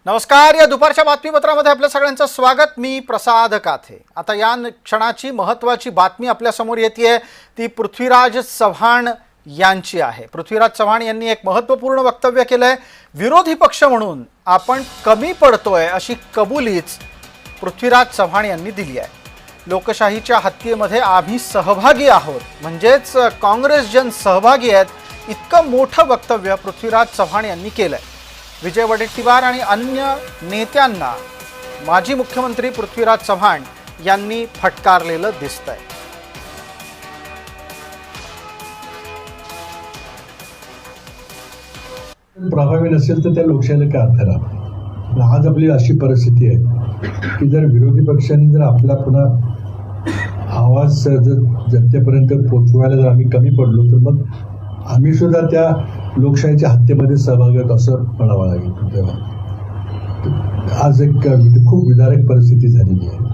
नमस्कार. या दुपारच्या बातमीपत्रामध्ये आपल्या सगळ्यांचं स्वागत. मी प्रसाद काथे. आता या क्षणाची महत्त्वाची बातमी आपल्यासमोर येते ती पृथ्वीराज चव्हाण यांची आहे. पृथ्वीराज चव्हाण यांनी एक महत्त्वपूर्ण वक्तव्य केलंय. विरोधी पक्ष म्हणून आपण कमी पडतोय अशी कबुलीच पृथ्वीराज चव्हाण यांनी दिली आहे. लोकशाहीच्या हत्येमध्ये आम्ही सहभागी आहोत, म्हणजेच काँग्रेस जन सहभागी आहेत, इतकं मोठं वक्तव्य पृथ्वीराज चव्हाण यांनी केलंय. विजय वडेट्टीवार आणि अन्य नेत्यांना माजी मुख्यमंत्री पृथ्वीराज चव्हाण यांनी फटकारलेलं दिसतंय. प्रभावी नसेल तर त्या लोकशाहीला काय अर्थ राहतो. आज आपली अशी परिस्थिती आहे की जर विरोधी पक्षांनी जर आपला पुन्हा आवाज जर जनतेपर्यंत पोचवायला जर आम्ही कमी पडलो तर मग आम्ही सुद्धा त्या लोकशाहीच्या हत्येमध्ये सहभागी होत असं म्हणावं लागेल. तेव्हा आज एक खूप विदारक परिस्थिती झालेली आहे.